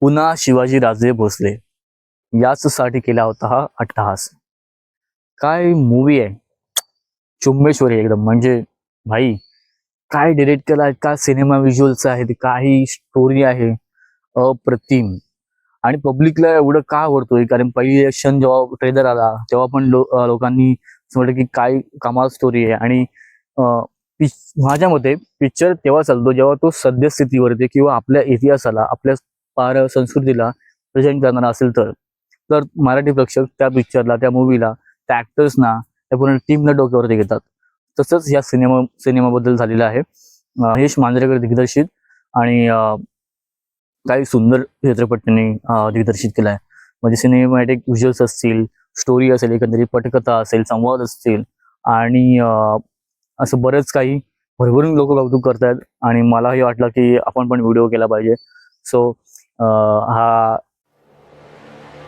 पुन्हा शिवाजी राजे भोसले याचसाठी केला होता हा अट्टहास. काय मूवी आहे, चुम्बेश्वरी एकदम. म्हणजे भाई काय डिरेक्ट केला, काय सिनेमा विज्युअल्स आहेत, काही स्टोरी आहे अप्रतिम. आणि पब्लिकला एवढं का आवडतोय कारण पहिली एक्शन जेव्हा ट्रेलर आला तेव्हा पण लोकांनी असं म्हटलं की काय कमाल स्टोरी आहे. आणि माझ्या मते पिक्चर तेव्हा चालतो जेव्हा तो सद्यस्थितीवरती किंवा आपल्या इतिहासाला, आपल्या पार संस्कृतीला प्रेझेंट करणारा असेल तर. तर मराठी प्रेक्षक त्या पिक्चरला, त्या मूवीला, त्या ऍक्टर्सना, त्या पूर्ण टीमला डोक्यावरती घेतात. तसंच या सिनेमाबद्दल झालेलं आहे. महेश मांजरेकर दिग्दर्शित आणि काही सुंदर चित्रपट त्यांनी दिग्दर्शित केलाय. म्हणजे सिनेमॅटिक व्हिज्युअल्स असतील, स्टोरी असेल, एकंदरीत पटकथा असेल, संवाद असतील आणि असं बरंच काही भरभरून लोक कौतुक करतायत. आणि मलाही वाटलं की आपण पण व्हिडिओ केला पाहिजे. सो हा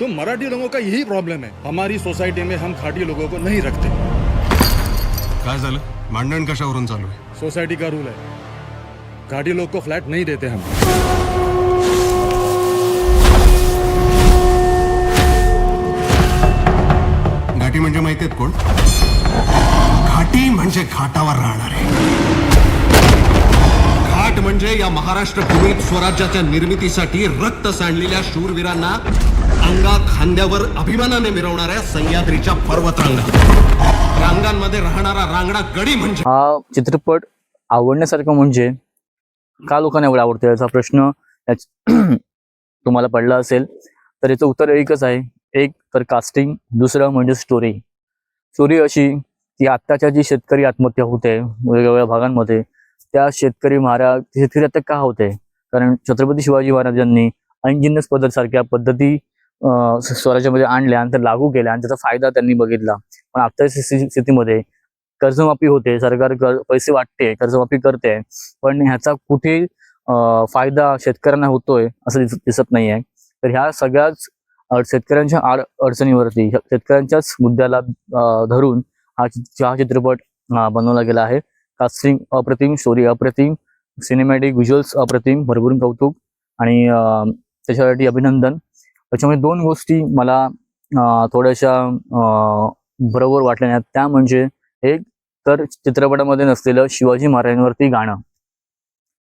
तो मराठी लोगों का यही प्रॉब्लम है, हमारी सोसाइटी में हम खाटी लोगों को नहीं रखते. काय झालं? भांडण कशावरून चालू आहे? सोसाइटी का रूल है, खाटी लोग को फ्लैट नहीं देते हम. घाटी म्हणजे माहिती आहेत कोण? घाटी म्हणजे घाटावर राहणारे. घाट म्हणजे या महाराष्ट्र भूमीत स्वराज्याच्या निर्मितीसाठी रक्त सांडलेल्या शूरवीरांना अंगा खांद्यावर अभिमानाने मिरवणाऱ्या सह्याद्रीच्या पर्वतरांगा. रांगांमध्ये राहणारा रांगडा गडी म्हणजे. हा चित्रपट आवडण्यासारखं म्हणजे का लोकांना एवढा आवडतो याचा प्रश्न तुम्हाला पडला असेल तर याचं उत्तर एकच आहे. एक तर कास्टिंग, दुसरं म्हणजे स्टोरी. स्टोरी अशी की आत्ताच्या जी शेतकरी आत्महत्या होते वेगवेगळ्या भागांमध्ये, त्या शेतकरी आता का होते? कारण छत्रपती शिवाजी महाराजांनी अंजिनस पद्धत सारख्या पद्धती स्वराज्यामध्ये आणल्या आणि त्या लागू केल्या आणि त्याचा फायदा त्यांनी बघितला. पण आत्ताच्या स्थितीमध्ये कर्जमाफी होते, सरकार पैसे वाटते, कर्जमाफी करते, पण ह्याचा कुठे फायदा शेतकऱ्यांना होतोय असं दिसत नाहीये. तर ह्या सगळ्याच शेतकऱ्यांच्या अडचणीवरती, शेतकऱ्यांच्याच मुद्द्याला धरून हा चित्रपट बनवला गेला आहे. कास्टिंग अप्रतिम, स्टोरी अप्रतिम, सिनेमॅटिक व्हिज्युअल्स अप्रतिम, भरभरून कौतुक आणि त्याच्यासाठी अभिनंदन. त्याच्यामध्ये दोन गोष्टी मला थोड्याशा बरोबर वाटल्या नाहीत. त्या म्हणजे एक तर चित्रपटामध्ये नसलेलं शिवाजी महाराजांवरती गाणं.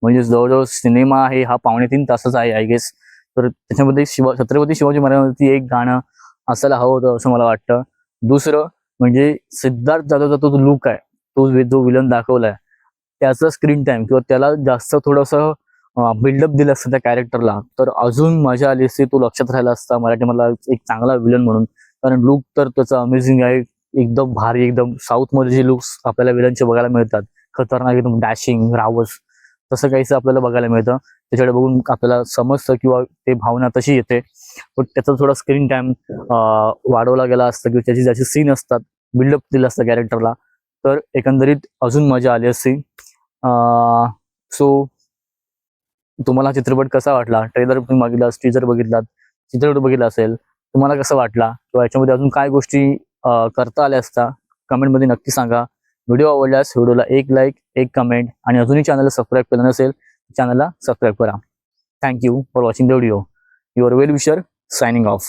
म्हणजे जवळजवळ सिनेमा आहे हा 2.5 तासाचा आहे आय गेस. तर त्याच्यामध्ये छत्रपती शिवाजी महाराजांवरती एक गाणं असायला हवं होतं असं मला वाटतं. दुसरं म्हणजे सिद्धार्थ जाधवचा तो लुक आहे, तो जो विलन दाखवलाय त्याचा स्क्रीन टाइम किंवा त्याला जास्त थोडंसं बिल्डअप दिलं असतं त्या कॅरेक्टरला तर अजून मजा आली असती, तो लक्षात राहिला असता मराठी मला एक चांगला विलन म्हणून. कारण लुक तर त्याचा अमेझिंग आहे, एकदम भारी. एकदम साऊथमध्ये जे लुक्स आपल्याला विलनचे बघायला मिळतात, खतरनाक, एकदम डॅशिंग, रावस, तसं काहीच आपल्याला बघायला मिळतं. त्याच्याकडे बघून आपल्याला समजतं किंवा ते भावना तशी येते. पण त्याचा थोडा स्क्रीन टाइम वाढवला गेला असता किंवा त्याची ज्याचे सीन असतात बिल्डअप दिलं असतं कॅरेक्टरला तर एकंदरीत अजून मजा आली असती. सो तुम्हाला चित्रपट कसा वाटला? ट्रेलर तुम्ही बघितला, टीजर बघितलात, चित्रपट बघितला असेल, तुम्हाला कसं वाटला किंवा याच्यामध्ये अजून काय गोष्टी करता आल्या असता कमेंटमध्ये नक्की सांगा. व्हिडिओ आवडल्यास व्हिडिओला एक लाईक, एक कमेंट आणि अजूनही चॅनलला सबस्क्राईब केलं नसेल चॅनलला सबस्क्राईब करा. Thank you for watching the video. Your well wisher signing off.